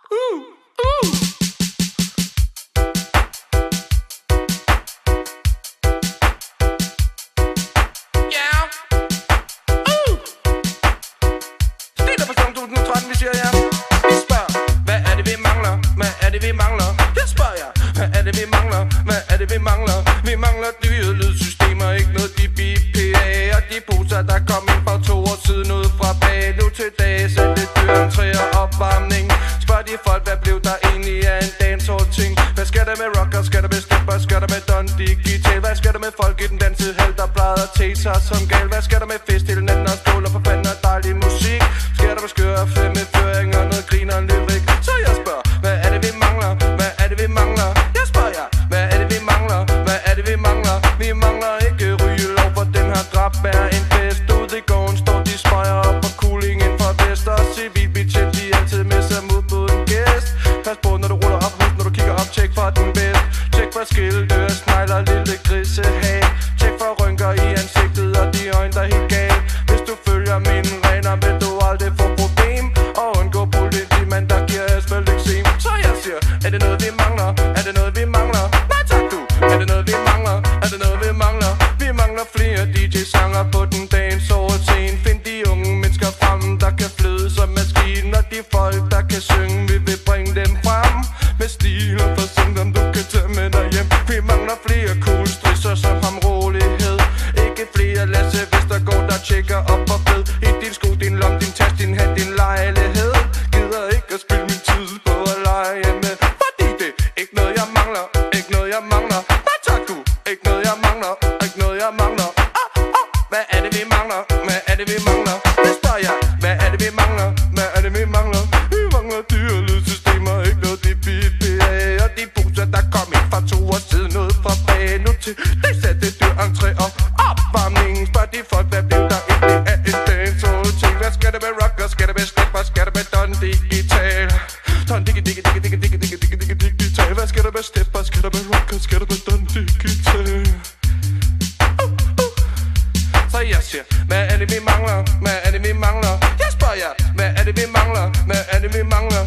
Vi siger ja. Vi spørger, hvad er det vi mangler? Hvad er det vi mangler? Jeg spørger jer, hvad er det vi mangler? Hvad er det vi mangler? Vi mangler dyre lydsystemer, ikke noget DBPA. Og de poser der kom ind for 2 år siden ud fra bag. Nu til dag selv det dyre entré og opvarmning. Spørg de folk, hvad blev der egentlig af en dancehall ting? Hvad skal der med rocker? Skal der med stepper? Skal der med Don Digital? Hvad skal der med folk i den dansehal, der plejede at tage sig som gal? Hvad skal der med fest hele natten og stål og for fanden og dejlig musik? Skal der med skøre femmeføring og noget griner og lyrik? Så jeg spørger, hvad er det vi mangler? Hvad er det vi mangler? Jeg spørger jer, hvad er det vi mangler? Hvad er det vi mangler? Vi mangler ikke rygelov, for den har dræbt hver en fest. Ude i gården står de spøjer op og cooling ind fra vest. Og civilbetjent, de altid med sig mod en gæst. Pas på når du ruller op, når du kigger op, tjek for den bedst. Tjek for skilte, snegler, lille grisehag. Tjek for rynker i ansigtet og de øjne der er helt galt. Hvis du følger mine regler, vil du aldrig få problem. Og undgå politimand, der giver asfalt eksem. Så jeg siger, er det noget vi mangler? Er det noget vi mangler? Nej tak du, er det noget vi mangler? Er det noget vi mangler? Vi mangler flere DJ-sanger på den dancehall scene. Find de unge mennesker frem, der kan flyde som maskiner. De folk, der kan synge, vi vil bringe dem frem. Med stil og forsøg, dem du kan tage med dig hjem. Vi mangler flere cool strisser som ham rolighed. Ikke flere Lasse Vestergaard, der tjekker op og ved. I din sko, din lom, din taske, din hat, din lejlighed. Gider ikke at spille min tid på at lege med. Fordi det er ikke noget jeg mangler. Ikke noget jeg mangler. Nej tak du, ikke noget jeg mangler. Ikke noget jeg mangler. Hvad er det vi mangler? Hvad er det vi mangler? Det spørger jeg, hvad er det vi mangler? Hvad er det vi mangler? Vi mangler dyre lydsystemer, ikke noget DBPA. Og de poser der kom ind fra 2 år siden ud fra bag. Nu til det satte dyr entré og opvarmning. Spørg de folk, hvad blev der egentlig af en dancehall ting? Hvad skal der med rocker? Skal der med stepper? Skal der med Don Digital? Don Digital. Hvad skal der med stepper? Skal der med rocker? Skal der med Don Digital? Så jeg siger, hvad er det vi mangler? Hvad er det vi mangler? Jeg spørger jer, hvad er det vi mangler? Hvad er det vi mangler?